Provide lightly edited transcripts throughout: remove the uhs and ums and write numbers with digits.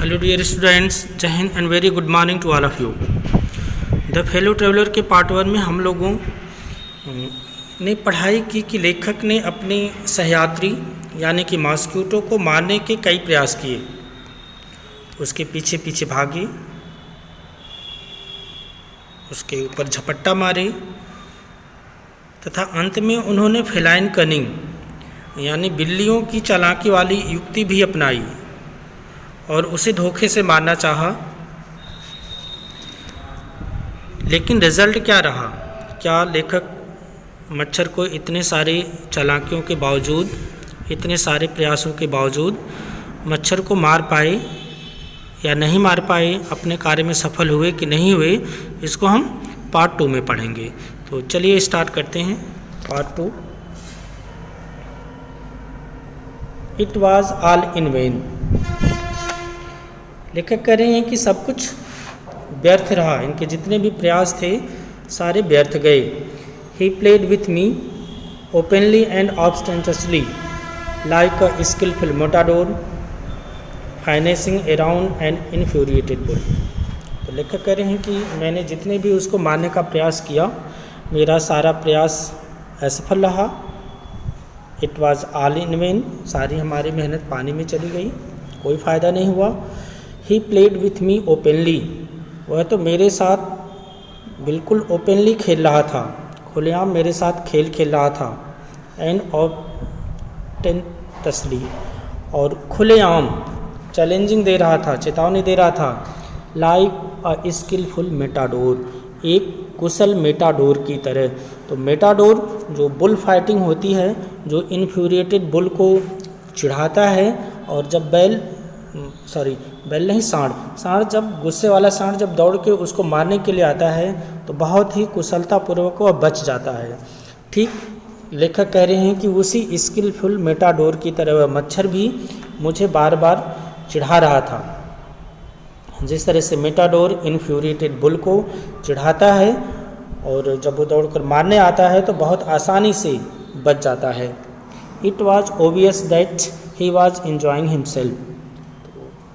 Hello dear students, जय हिंद and very good morning to all of you. The fellow traveller के part 1 में हम लोगों ने पढ़ाई की कि लेखक ने अपने सहयात्री यानी कि मॉस्क्यूटो को मारने के कई प्रयास किए, उसके पीछे पीछे भागे, उसके ऊपर झपट्टा मारे तथा अंत में उन्होंने फेलाइन कनिंग यानी बिल्लियों की चालाकी वाली युक्ति भी अपनाई और उसे धोखे से मारना चाहा। लेकिन रिजल्ट क्या रहा? क्या लेखक मच्छर को इतने सारे चालाकियों के बावजूद, इतने सारे प्रयासों के बावजूद मच्छर को मार पाए या नहीं मार पाए, अपने कार्य में सफल हुए कि नहीं हुए, इसको हम पार्ट 2 में पढ़ेंगे। तो चलिए स्टार्ट करते हैं part 2। It was all in when. लेखक कह रहे हैं कि सब कुछ व्यर्थ रहा, इनके जितने भी प्रयास थे सारे व्यर्थ गए। He played with me openly and ostentatiously like a skilful matador finessing around an infuriated bull. तो लेखक कह रहे हैं कि मैंने जितने भी उसको मारने का प्रयास किया, मेरा सारा प्रयास असफल रहा। It was all in when, सारी हमारी मेहनत पानी में चली गई, कोई फ़ायदा नहीं हुआ। ही प्लेड विथ मी ओपनली, वह तो मेरे साथ बिल्कुल ओपनली खेल रहा था, खुलेआम मेरे साथ खेल खेल रहा था। एंड ऑब्स्टेंटियसली, और खुलेआम चैलेंजिंग दे रहा था, चेतावनी दे रहा था। लाइक अ स्किलफुल मेटाडोर, एक कुशल मेटाडोर की तरह। तो मेटाडोर जो बुल फाइटिंग होती है, जो इन्फ्यूरिएटेड बुल को चिढ़ाता है, और जब बैल नहीं, सांड जब गुस्से वाला सांड जब दौड़ के उसको मारने के लिए आता है तो बहुत ही कुशलतापूर्वक वह बच जाता है। ठीक लेखक कह रहे हैं कि उसी स्किलफुल मेटाडोर की तरह वह मच्छर भी मुझे बार बार चिढ़ा रहा था। जिस तरह से मेटाडोर इन्फ्यूरिएटेड बुल को चिढ़ाता है और जब वो दौड़कर मारने आता है तो बहुत आसानी से बच जाता है। It was obvious that he was enjoying himself.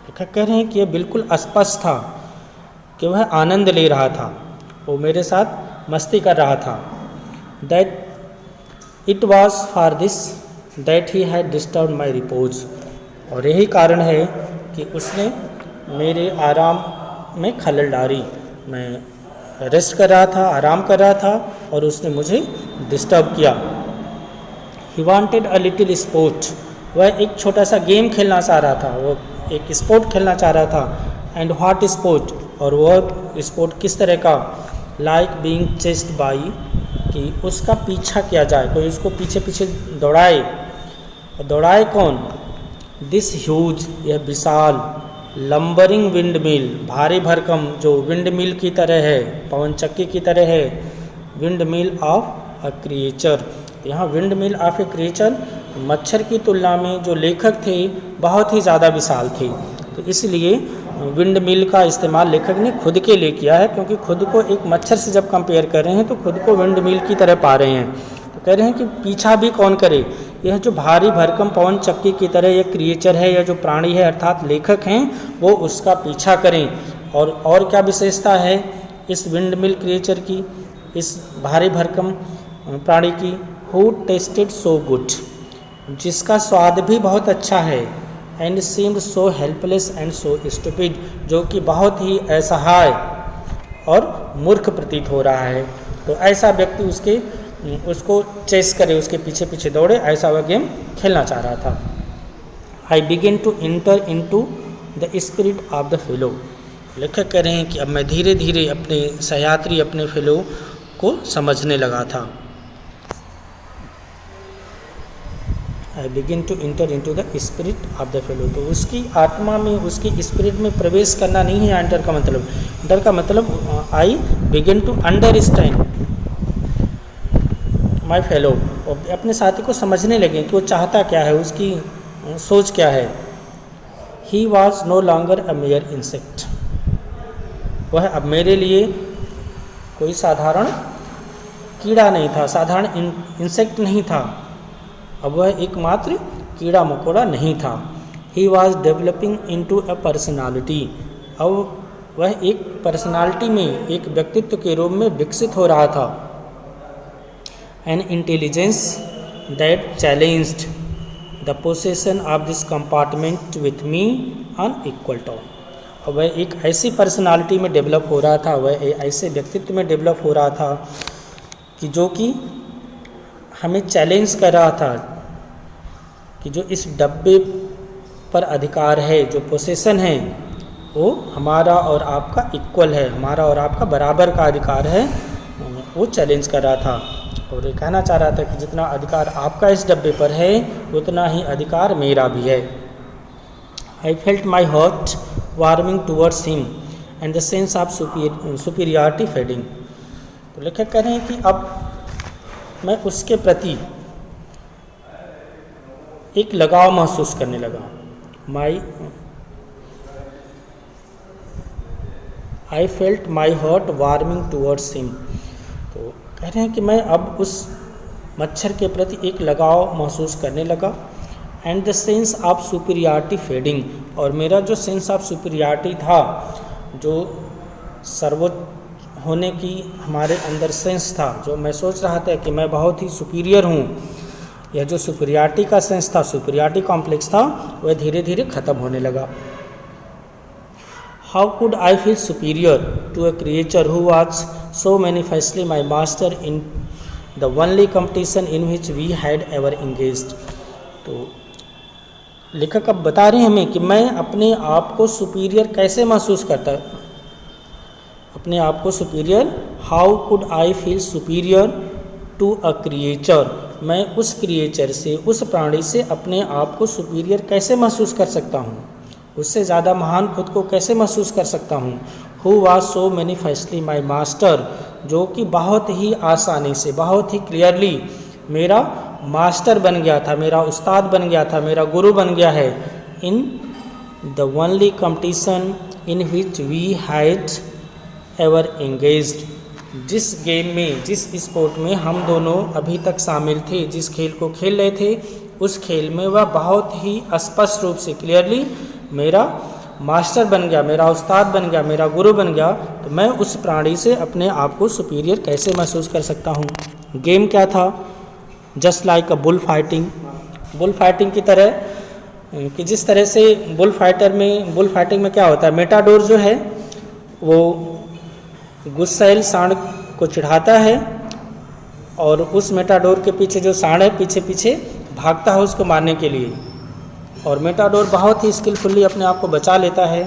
लेखक कह रहे हैं कि यह बिल्कुल स्पष्ट था कि वह आनंद ले रहा था, वो मेरे साथ मस्ती कर रहा था। That it was for this that he had disturb my repose, और यही कारण है कि उसने मेरे आराम में खलल डाली। मैं रेस्ट कर रहा था, आराम कर रहा था, और उसने मुझे डिस्टर्ब किया। He wanted a little sport, वह एक छोटा सा गेम खेलना चाह रहा था, वो एक स्पोर्ट खेलना चाह रहा था। एंड व्हाट स्पोर्ट, और वह स्पोर्ट किस तरह का? लाइक बीइंग चेस्ड बाई, कि उसका पीछा किया जाए, कोई उसको पीछे पीछे दौड़ाए। दौड़ाए कौन? दिस ह्यूज, यह विशाल लंबरिंग विंड मिल, भारी भरकम जो विंड मिल की तरह है, पवन चक्की की तरह है। Windmill of a creature, यहाँ windmill of a creature मच्छर की तुलना में जो लेखक थे बहुत ही ज़्यादा विशाल थे। तो इसलिए विंड मिल का इस्तेमाल लेखक ने खुद के लिए किया है, क्योंकि खुद को एक मच्छर से जब कंपेयर कर रहे हैं तो खुद को विंड मिल की तरह पा रहे हैं। तो कह रहे हैं कि पीछा भी कौन करे? यह जो भारी भरकम पवन चक्की की तरह यह क्रिएचर है, यह जो प्राणी है अर्थात लेखक हैं, वो उसका पीछा करें। और क्या विशेषता है इस विंड मिल क्रिएचर की, इस भारी भरकम प्राणी की? हु टेस्टेड सो गुड, जिसका स्वाद भी बहुत अच्छा है। And seemed so helpless and so stupid, जो कि बहुत ही असहाय और मूर्ख प्रतीत हो रहा है। तो ऐसा व्यक्ति उसको चेस करे, उसके पीछे पीछे दौड़े, ऐसा वह गेम खेलना चाह रहा था। I begin to enter into the spirit of the fellow. लेखक कह रहे हैं कि अब मैं धीरे धीरे अपने सहयात्री, अपने फेलो को समझने लगा था। I begin to enter into the spirit of the fellow, तो उसकी आत्मा में, उसकी स्पिरिट में प्रवेश करना नहीं है एंटर का मतलब। एंटर का मतलब I begin to understand my fellow, अपने साथी को समझने लगे कि वो चाहता क्या है, उसकी सोच क्या है। He was no longer a mere insect, वह अब मेरे लिए कोई साधारण कीड़ा नहीं था, साधारण इंसेक्ट नहीं था, अब वह एकमात्र कीड़ा मकोड़ा नहीं था। He was developing into a personality, अब वह एक पर्सनालिटी में, एक व्यक्तित्व के रूप में विकसित हो रहा था। N intelligence that challenged the possession of this compartment with me on equal term. और वह एक ऐसी पर्सनालिटी में डेवलप हो रहा था, वह एक ऐसे व्यक्तित्व में डेवलप हो रहा था कि जो कि हमें चैलेंज कर रहा था कि जो इस डब्बे पर अधिकार है, जो पोसेशन है, वो हमारा और आपका इक्वल है, हमारा और आपका बराबर का अधिकार है, वो चैलेंज कर रहा था। और ये कहना चाह रहा था कि जितना अधिकार आपका इस डब्बे पर है उतना ही अधिकार मेरा भी है। I felt my heart warming towards him and the sense of superiority fading. तो लेखक कह रहे हैं कि अब मैं उसके प्रति एक लगाव महसूस करने लगा। I felt my heart warming towards him. तो कह रहे हैं कि मैं अब उस मच्छर के प्रति एक लगाव महसूस करने लगा। And the sense of superiority fading, और मेरा जो सेंस ऑफ सुपीरियरिटी था, जो सर्वोच्च होने की हमारे अंदर सेंस था, जो मैं सोच रहा था कि मैं बहुत ही सुपीरियर हूँ, यह जो सुपीरियरिटी का सेंस था, सुपीरियरिटी कॉम्प्लेक्स था, वह धीरे धीरे ख़त्म होने लगा। How could I feel superior to a creature who was so manifestly my master in the only competition in which we had ever engaged. तो लेखक अब बता रहे हैं हमें कि मैं अपने आप को सुपीरियर कैसे महसूस करता, अपने आप को superior, how could I feel superior to a creature, मैं उस क्रिएचर से, उस प्राणी से अपने आप को सुपीरियर कैसे महसूस कर सकता हूँ, उससे ज़्यादा महान खुद को कैसे महसूस कर सकता हूँ। Who was so manifestly my master, जो कि बहुत ही आसानी से, बहुत ही क्लियरली मेरा मास्टर बन गया था, मेरा उस्ताद बन गया था, मेरा गुरु बन गया है। In the only competition in which we had ever engaged, जिस गेम में, जिस स्पोर्ट में हम दोनों अभी तक शामिल थे, जिस खेल को खेल रहे थे, उस खेल में वह बहुत ही स्पष्ट रूप से, क्लियरली मेरा मास्टर बन गया, मेरा उस्ताद बन गया, मेरा गुरु बन गया। तो मैं उस प्राणी से अपने आप को सुपीरियर कैसे महसूस कर सकता हूँ। गेम क्या था? Just like a bull fighting, bull fighting की तरह, कि जिस तरह से बुल फाइटिंग में क्या होता है, मेटाडोर जो है वो गुस्सैल सांड को चिढ़ाता है और उस मेटाडोर के पीछे जो सांड है पीछे पीछे भागता है उसको मारने के लिए, और मेटाडोर बहुत ही स्किलफुली अपने आप को बचा लेता है।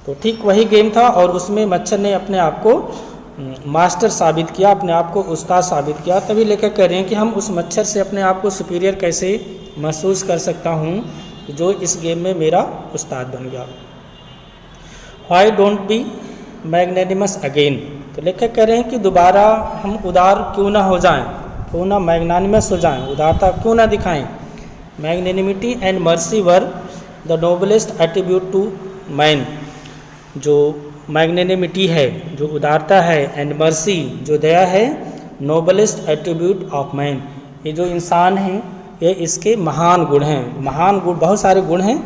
तो ठीक वही गेम था, और उसमें मच्छर ने अपने आप को मास्टर साबित किया, अपने आप को उस्ताद साबित किया। तभी लेकर कह रहे हैं कि हम उस मच्छर से अपने आप को सुपीरियर कैसे महसूस कर सकता हूँ जो इस गेम में मेरा उस्ताद बन गया। Why don't be magnanimous again. तो लेखक कह रहे हैं कि दोबारा हम उदार क्यों ना हो जाएं, क्यों ना मैग्नानिमस हो जाएं, उदारता क्यों ना दिखाएं। Magnanimity and mercy were the noblest attribute to man. जो मैग्नेनिमिटी है, जो उदारता है, एंड मर्सी जो दया है, नोबलेस्ट एट्रीब्यूट ऑफ मैन, ये जो इंसान है ये इसके महान गुण हैं। महान गुण, बहुत सारे गुण हैं,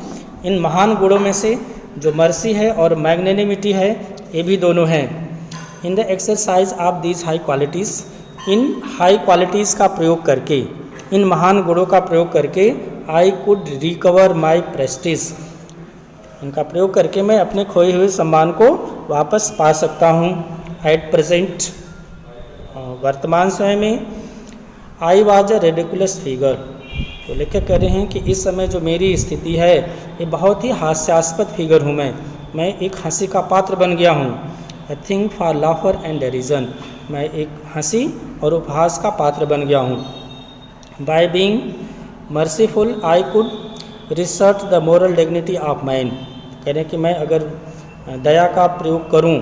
इन महान गुणों में से जो मर्सी है और मैग्नेनिमिटी है ये भी दोनों हैं। In the exercise of these high qualities, in high qualities का प्रयोग करके, इन महान गुणों का प्रयोग करके, I could recover my prestige, इनका प्रयोग करके मैं अपने खोए हुए सम्मान को वापस पा सकता हूँ। एट प्रेजेंट, वर्तमान समय में, I was a ridiculous figure. तो लेखक कह रहे हैं कि इस समय जो मेरी स्थिति है ये बहुत ही हास्यास्पद फिगर हूँ मैं एक हंसी का पात्र बन गया हूँ। I think for laughter and derision, मैं एक हंसी और उपहास का पात्र बन गया हूँ। By being merciful I could resort the moral dignity of man. कह रहे हैं कि मैं अगर दया का प्रयोग करूं,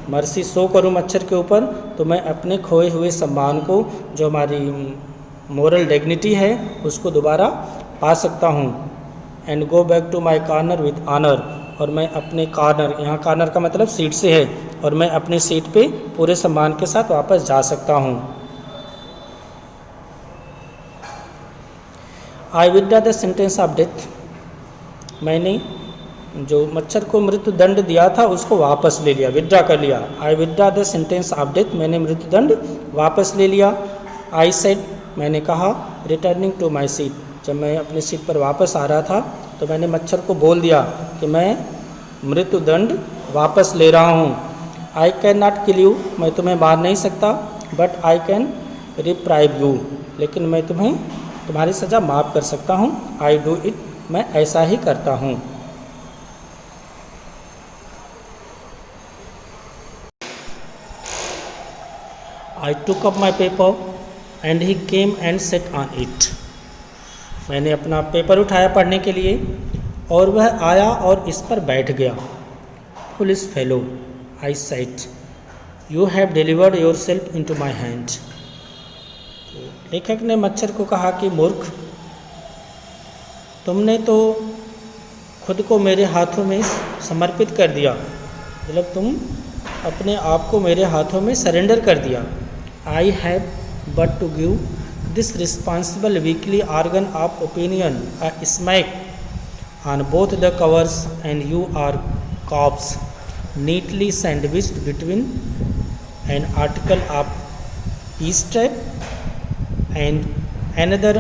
मर्सी शो करूं मच्छर के ऊपर, तो मैं अपने खोए हुए सम्मान को, जो हमारी मोरल डिग्निटी है, उसको दोबारा पा सकता हूं। And go back to my corner with honour, और मैं अपने कॉर्नर, यहाँ कॉर्नर का मतलब सीट से है, और मैं अपनी सीट पे पूरे सम्मान के साथ वापस जा सकता हूँ। आई withdraw the sentence of death मैंने जो मच्छर को मृत्यु दंड दिया था उसको वापस ले लिया, विड्रा कर लिया। I withdraw the sentence of death, मैंने मृत्यु दंड वापस ले लिया। आई सेड, मैंने कहा, रिटर्निंग टू माई सीट, जब मैं अपनी सीट पर वापस आ रहा था तो मैंने मच्छर को बोल दिया कि मैं मृत्यु दंड वापस ले रहा हूँ। I can not kill you, मैं तुम्हें मार नहीं सकता, but I can reprieve you, लेकिन मैं तुम्हारी सज़ा माफ़ कर सकता हूँ। आई डू इट, मैं ऐसा ही करता हूँ। I took up my paper and he came and sat on it. मैंने अपना पेपर उठाया पढ़ने के लिए और वह आया और इस पर बैठ गया। Foolish fellow, I said, you have delivered yourself into my hand. लेखक ने मच्छर को कहा कि मूर्ख, तुमने तो खुद को मेरे हाथों में समर्पित कर दिया, मतलब तुम अपने आप को मेरे हाथों में सरेंडर कर दिया। I have but to give this responsible weekly organ of opinion a smack on both the covers, and you are corpse neatly sandwiched between an article of peace trap and another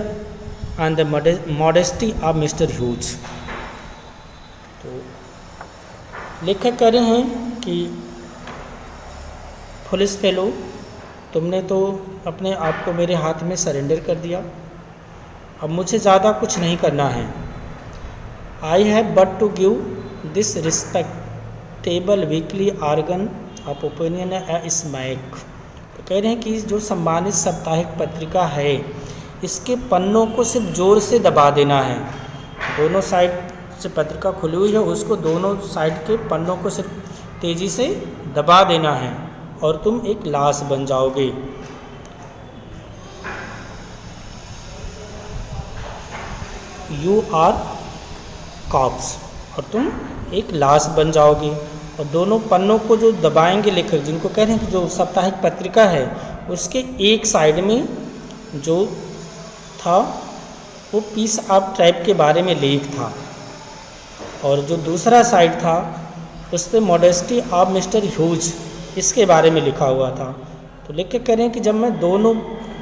on the modesty of Mr. Hughes. तो लेखक कह रहे हैं कि foolish fellow, तुमने तो अपने आप को मेरे हाथ में सरेंडर कर दिया, अब मुझे ज़्यादा कुछ नहीं करना है। I have but to give this respectable weekly organ of opinion a smack. तो कह रहे हैं कि जो सम्मानित साप्ताहिक पत्रिका है, इसके पन्नों को सिर्फ ज़ोर से दबा देना है। दोनों साइड से पत्रिका खुली हुई है, उसको दोनों साइड के पन्नों को सिर्फ तेज़ी से दबा देना है और तुम एक लाश बन जाओगे। यू आर कॉप्स, और तुम एक लाश बन जाओगे। और दोनों पन्नों को जो दबाएंगे लेखक, जिनको कह रहे हैं कि जो साप्ताहिक पत्रिका है उसके एक साइड में जो था वो पीस ऑफ ट्रैप के बारे में लेख था, और जो दूसरा साइड था उस पर मॉडेस्टी ऑफ मिस्टर ह्यूज इसके बारे में लिखा हुआ था। तो लेखक कह रहे हैं कि जब मैं दोनों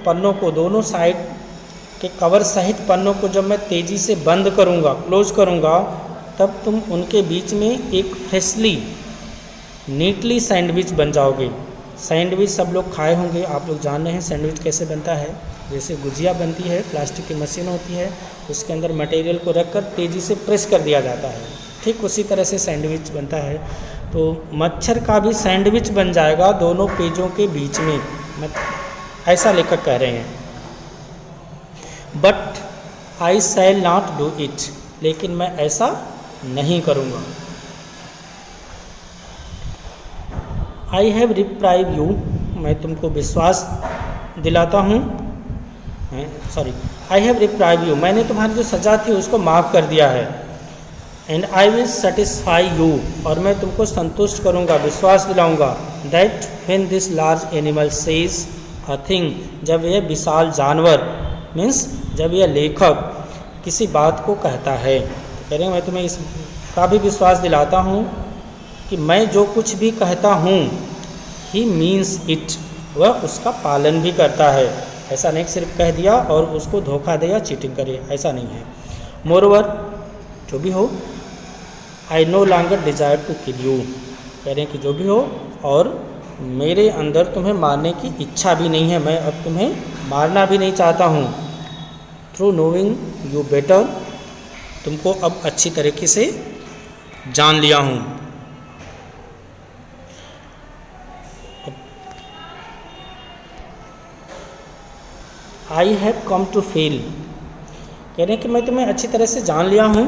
पन्नों को, दोनों साइड के कवर सहित पन्नों को जब मैं तेज़ी से बंद करूँगा, क्लोज करूँगा, तब तुम उनके बीच में एक फ्रेशली नीटली सैंडविच बन जाओगे। सैंडविच सब लोग खाए होंगे, आप लोग जान रहे हैं सैंडविच कैसे बनता है। जैसे गुजिया बनती है, प्लास्टिक की मशीन होती है, उसके अंदर मटेरियल को रखकर तेज़ी से प्रेस कर दिया जाता है, ठीक उसी तरह से सैंडविच बनता है। तो मच्छर का भी सैंडविच बन जाएगा दोनों पेजों के बीच में, ऐसा लेखक कह रहे हैं। But I shall not do it, लेकिन मैं ऐसा नहीं करूँगा। आई हैव रिप्राइव यू, मैं तुमको विश्वास दिलाता हूँ, आई हैव रिप्राइव यू, मैंने तुम्हारी जो सज़ा थी उसको माफ़ कर दिया है। And I will satisfy you, और मैं तुमको संतुष्ट करूँगा, विश्वास दिलाऊँगा। That when this large animal says a thing, जब यह विशाल जानवर मीन्स जब यह लेखक किसी बात को कहता है, तो कह रहे हैं मैं तुम्हें इसका भी विश्वास दिलाता हूँ कि मैं जो कुछ भी कहता हूँ ही मीन्स इट, वह उसका पालन भी करता है। ऐसा नहीं सिर्फ कह दिया और उसको धोखा दे या चीटिंग करे, ऐसा नहीं है। मोरओवर, जो भी हो, I no longer desire to kill you, कह रहे हैं कि जो भी हो, और मेरे अंदर तुम्हें मारने की इच्छा भी नहीं है, मैं अब तुम्हें मारना भी नहीं चाहता हूँ। थ्रू नोइंग यू बेटर, तुमको अब अच्छी तरीके से जान लिया हूँ। I have come to feel, कह रहे हैं कि मैं तुम्हें अच्छी तरह से जान लिया हूँ।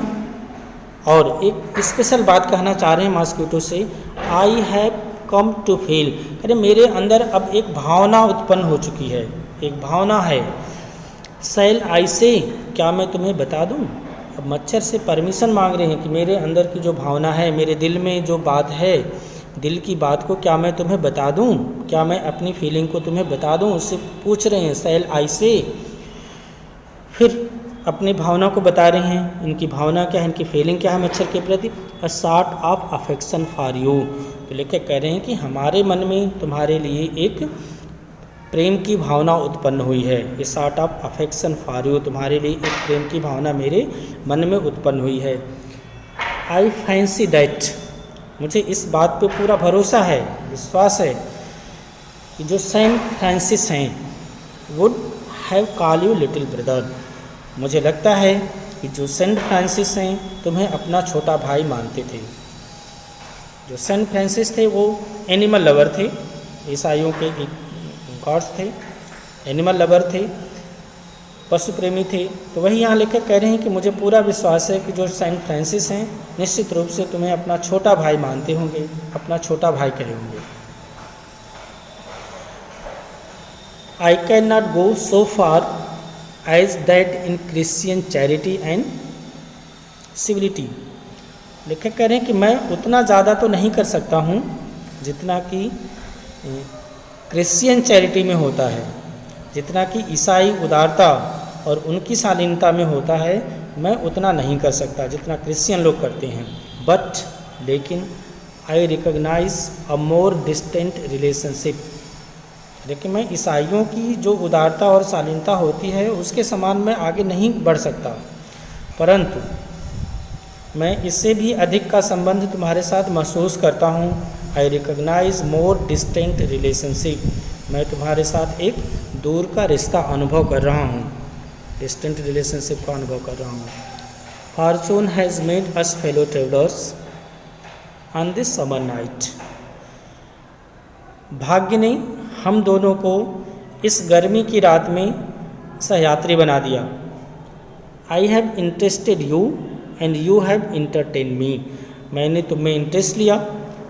और एक स्पेशल बात कहना चाह रहे हैं मॉस्किटो से, I have come to feel, कह रहे मेरे अंदर अब एक भावना उत्पन्न हो चुकी है, एक भावना है। शैल आई से, क्या मैं तुम्हें बता दूँ? अब मच्छर से परमिशन मांग रहे हैं कि मेरे अंदर की जो भावना है, मेरे दिल में जो बात है, दिल की बात को क्या मैं तुम्हें बता दूं? क्या मैं अपनी फीलिंग को तुम्हें बता दूं? उससे पूछ रहे हैं शैल आई से। फिर अपनी भावना को बता रहे हैं, इनकी भावना क्या है, इनकी फीलिंग क्या है मच्छर के प्रति। A sort of affection for you, तो लेकर कह रहे हैं कि हमारे मन में तुम्हारे लिए एक प्रेम की भावना उत्पन्न हुई है। A sort of affection for you, तुम्हारे लिए एक प्रेम की भावना मेरे मन में उत्पन्न हुई है। आई फैंसी दैट, मुझे इस बात पे पूरा भरोसा है, विश्वास है कि जो सेंट फ्रांसिस हैं would have call you little brother, मुझे लगता है कि जो सेंट फ्रांसिस हैं तुम्हें अपना छोटा भाई मानते थे। जो सेंट फ्रांसिस थे वो एनिमल लवर थे, ईसाइयों के एक गॉड्स थे, एनिमल लवर थे, पशु प्रेमी थे। तो वही यहाँ लेकर कह रहे हैं कि मुझे पूरा विश्वास है कि जो सेंट फ्रांसिस हैं निश्चित रूप से तुम्हें अपना छोटा भाई मानते होंगे, अपना छोटा भाई कहे होंगे। I cannot go so far as that in Christian charity and civility, लेखक कह रहे हैं कि मैं उतना ज़्यादा तो नहीं कर सकता हूँ जितना कि क्रिश्चियन चैरिटी में होता है, जितना कि ईसाई उदारता और उनकी शालीनता में होता है, मैं उतना नहीं कर सकता जितना क्रिश्चियन लोग करते हैं। बट लेकिन I recognise a more distant relationship, लेकिन मैं ईसाइयों की जो उदारता और शालीनता होती है उसके समान मैं आगे नहीं बढ़ सकता, परंतु मैं इससे भी अधिक का संबंध तुम्हारे साथ महसूस करता हूँ। I recognise more distant relationship, मैं तुम्हारे साथ एक दूर का रिश्ता अनुभव कर रहा हूँ, डिस्टेंट रिलेशनशिप का अनुभव कर रहा हूँ। Fortune has made us fellow travellers on this summer night, भाग्य ने हम दोनों को इस गर्मी की रात में सहयात्री बना दिया। I have interested you and you have entertain me, मैंने तुम्हें इंटरेस्ट लिया,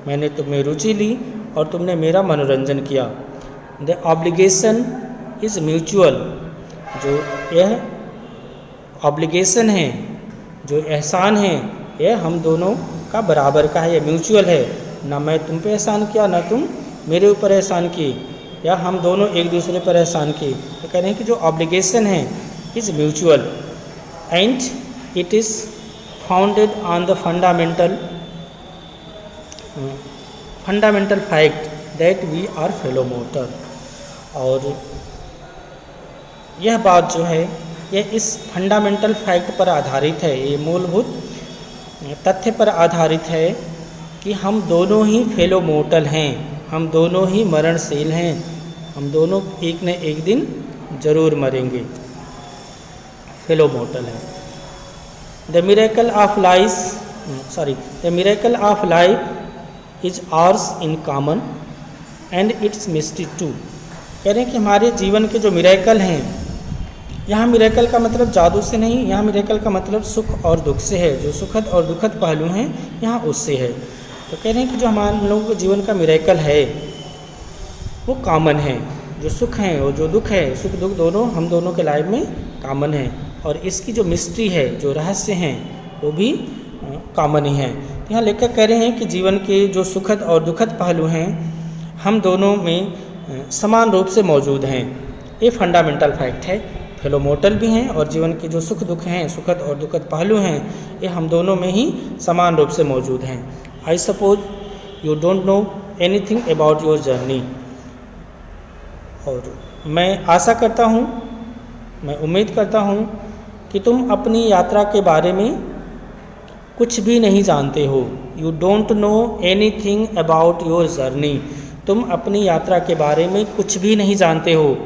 मैंने तुम्हें रुचि ली और तुमने मेरा मनोरंजन किया। द ऑब्लिगेशन इज़ म्यूचुअल, जो यह ऑब्लिगेशन है, जो एहसान है, यह हम दोनों का बराबर का है, यह म्यूचुअल है। ना मैं तुम पे एहसान किया, ना तुम मेरे ऊपर एहसान किए, या हम दोनों एक दूसरे पर एहसान किए। तो कह रहे हैं कि जो ऑब्लिगेशन है is mutual and it is founded on the fundamental fact that we are fellow mortal, और यह बात जो है यह इस फंडामेंटल फैक्ट पर आधारित है, ये मूलभूत तथ्य पर आधारित है कि हम दोनों ही फेलो मोर्टल हैं, हम दोनों ही मरणशील हैं, हम दोनों एक न एक दिन जरूर मरेंगे, फेलो मोर्टल हैं। The miracle of life is ours in common and its mystery too, कह रहे हैं कि हमारे जीवन के जो मिरेकल हैं, यहाँ मिरेकल का मतलब जादू से नहीं, यहाँ मिरेकल का मतलब सुख और दुख से है, जो सुखद और दुखद पहलू हैं यहाँ उससे है। तो कह रहे हैं कि जो हमारे लोगों के जीवन का मिरेकल है वो कॉमन है, जो सुख हैं और जो दुख है, सुख दुख दोनों हम दोनों के लाइफ में कॉमन है, और इसकी जो मिस्ट्री है, जो रहस्य हैं, वो भी कॉमन ही है। तो यहाँ लेखक कह रहे हैं कि जीवन के जो सुखद और दुखद पहलू हैं हम दोनों में समान रूप से मौजूद हैं, ये फंडामेंटल फैक्ट है। फेलो मोर्टल भी हैं और जीवन के जो सुख दुख हैं, सुखद और दुखद पहलू हैं, ये हम दोनों में ही समान रूप से मौजूद हैं। I suppose you don't know anything about your journey, और मैं आशा करता हूँ, मैं उम्मीद करता हूँ कि तुम अपनी यात्रा के बारे में कुछ भी नहीं जानते हो। You don't know anything about your journey, तुम अपनी यात्रा के बारे में कुछ भी नहीं जानते हो।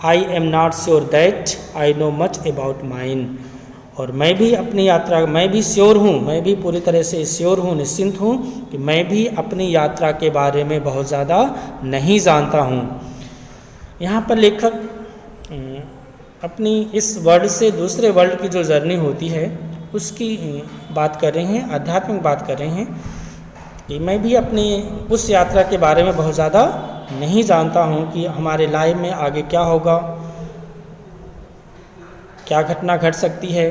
I am not sure that I know much about mine, और मैं भी अपनी यात्रा, मैं भी श्योर हूँ, मैं भी पूरी तरह से श्योर हूँ, निश्चिंत हूँ कि मैं भी अपनी यात्रा के बारे में बहुत ज़्यादा नहीं जानता हूँ। यहाँ पर लेखक अपनी इस वर्ल्ड से दूसरे वर्ल्ड की जो जर्नी होती है उसकी बात कर रहे हैं, आध्यात्मिक बात कर रहे हैं कि मैं भी अपनी उस यात्रा के बारे में बहुत ज़्यादा नहीं जानता हूँ कि हमारे लाइफ में आगे क्या होगा, क्या घटना घट सकती है,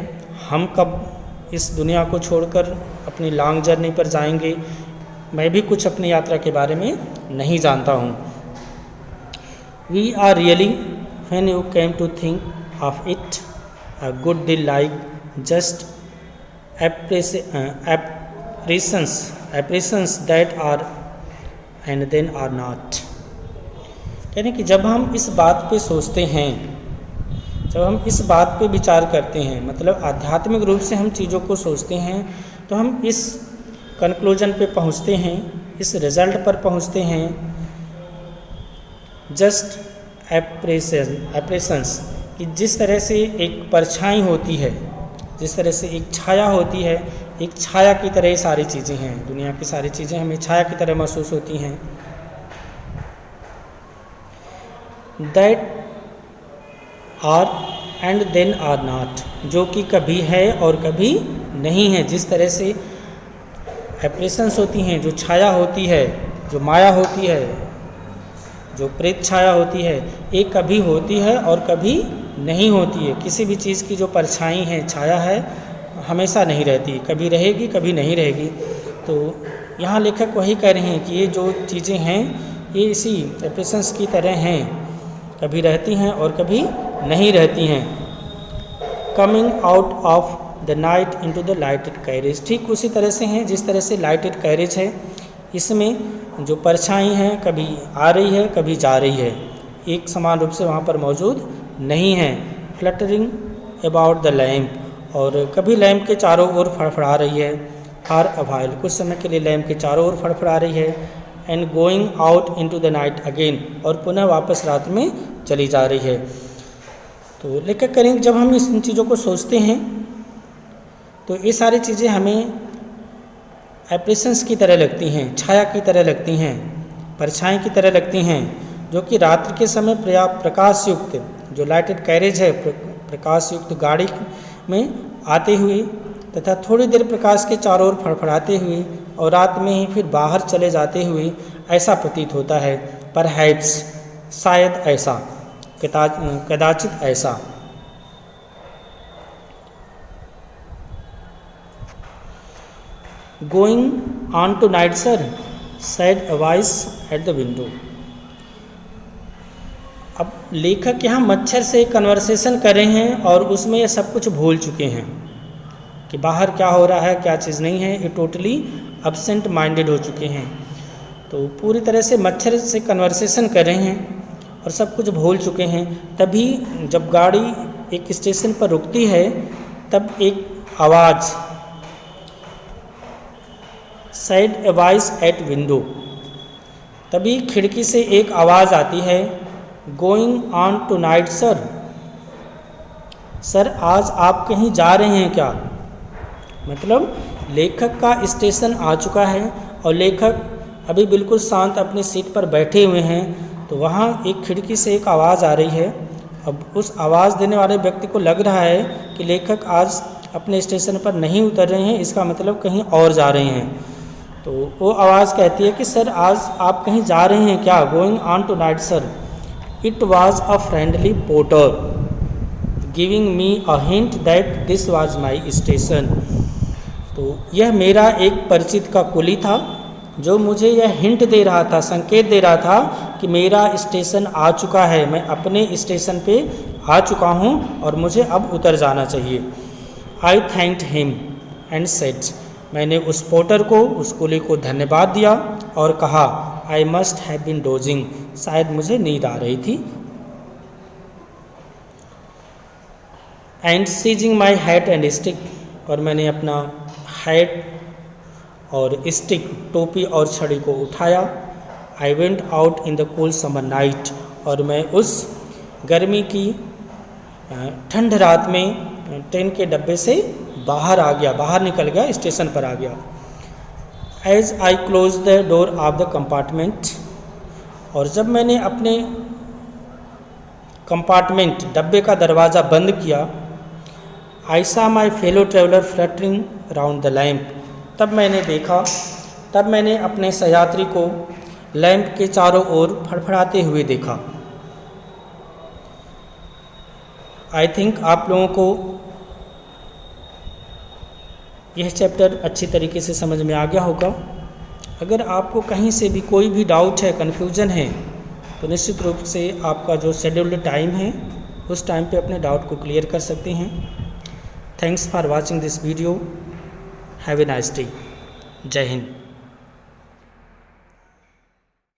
हम कब इस दुनिया को छोड़कर अपनी लॉन्ग जर्नी पर जाएंगे, मैं भी कुछ अपनी यात्रा के बारे में नहीं जानता हूँ। We are really when you came to think of it a good deal like just apparitions that are and then are not। यानी कि जब हम इस बात पे सोचते हैं, जब हम इस बात पे विचार करते हैं, मतलब आध्यात्मिक रूप से हम चीज़ों को सोचते हैं, तो हम इस कंक्लूजन पे पहुंचते हैं, इस रिजल्ट पर पहुंचते हैं, जस्ट एप्रेशंस, कि जिस तरह से एक परछाई होती है, जिस तरह से एक छाया होती है, एक छाया की तरह सारी चीज़ें हैं, दुनिया की सारी चीज़ें हमें छाया की तरह महसूस होती हैं। That are and then are not, जो कि कभी है और कभी नहीं है। जिस तरह से एप्रेशंस होती हैं, जो छाया होती है, जो माया होती है, जो प्रेत छाया होती है, एक कभी होती है और कभी नहीं होती है। किसी भी चीज़ की जो परछाई है, छाया है, हमेशा नहीं रहती, कभी रहेगी कभी नहीं रहेगी। तो यहाँ लेखक वही कह रहे हैं कि ये जो चीज़ें हैं ये इसी एप्रेशंस की तरह हैं, कभी रहती हैं और कभी नहीं रहती हैं। Coming out of the night into the lighted carriage, ठीक उसी तरह से हैं जिस तरह से लाइटेड कैरेज है, इसमें जो परछाई हैं कभी आ रही है कभी जा रही है, एक समान रूप से वहाँ पर मौजूद नहीं है। फ्लटरिंग अबाउट द लैम्प, और कभी लैम्प के चारों ओर फड़फड़ा रही है, फॉर अ व्हाइल, कुछ समय के लिए लैम्प के चारों ओर फड़फड़ा रही है, and going out into the night again, और पुनः वापस रात में चली जा रही है। तो लेखक करेंगे जब हम इन चीज़ों को सोचते हैं तो ये सारी चीज़ें हमें एप्रेशंस की तरह लगती हैं, छाया की तरह लगती हैं, परछाई की तरह लगती हैं, जो कि रात्रि के समय प्रकाश युक्त, जो लाइटेड कैरेज है, प्रकाश युक्त गाड़ी में आते हुए तथा थोड़ी देर प्रकाश के चारों ओर फड़फड़ाते हुए और रात में ही फिर बाहर चले जाते हुए ऐसा प्रतीत होता है। परहैप्स, शायद ऐसा, कदाचित ऐसा। Going on tonight sir, said a voice at the window. अब लेखक यहाँ मच्छर से कन्वर्सेशन कर रहे हैं और उसमें ये सब कुछ भूल चुके हैं कि बाहर क्या हो रहा है, क्या चीज़ नहीं है, ये टोटली एब्सेंट माइंडेड हो चुके हैं। तो पूरी तरह से मच्छर से कन्वर्सेशन कर रहे हैं और सब कुछ भूल चुके हैं। तभी जब गाड़ी एक स्टेशन पर रुकती है तब एक आवाज़, said a voice at window, तभी खिड़की से एक आवाज़ आती है, going on tonight sir, sir आज आप कहीं जा रहे हैं क्या। मतलब लेखक का स्टेशन आ चुका है और लेखक अभी बिल्कुल शांत अपनी सीट पर बैठे हुए हैं, तो वहाँ एक खिड़की से एक आवाज़ आ रही है। अब उस आवाज़ देने वाले व्यक्ति को लग रहा है कि लेखक आज अपने स्टेशन पर नहीं उतर रहे हैं, इसका मतलब कहीं और जा रहे हैं। तो वो आवाज़ कहती है कि सर आज आप कहीं जा रहे हैं क्या, going on tonight sir. It was a friendly porter giving me a hint that this was my station. तो यह मेरा एक परिचित का कुली था जो मुझे यह हिंट दे रहा था, संकेत दे रहा था कि मेरा स्टेशन आ चुका है, मैं अपने स्टेशन पे आ चुका हूँ और मुझे अब उतर जाना चाहिए। आई थैंक्ड हिम एंड सेड, मैंने उस पोर्टर को, उस कुली को धन्यवाद दिया और कहा, I must have been dozing, शायद मुझे नींद आ रही थी। And seizing my hat and stick, और मैंने अपना हैट और स्टिक, टोपी और छड़ी को उठाया। I went out in the cool summer night, और मैं उस गर्मी की ठंड रात में ट्रेन के डब्बे से बाहर आ गया, बाहर निकल गया, स्टेशन पर आ गया। As I close the door of the compartment, और जब मैंने अपने कंपार्टमेंट, डब्बे का दरवाज़ा बंद किया, आई सा my fellow traveller fluttering round the lamp, तब मैंने देखा, तब मैंने अपने सहयात्री को लैंप के चारों ओर फड़फड़ाते हुए देखा। आई थिंक आप लोगों को यह चैप्टर अच्छी तरीके से समझ में आ गया होगा। अगर आपको कहीं से भी कोई भी डाउट है, कन्फ्यूजन है, तो निश्चित रूप से आपका जो शेड्यूल्ड टाइम है उस टाइम पे अपने डाउट को क्लियर कर सकते हैं। Thanks for watching this video. Have a nice day. जय हिंद।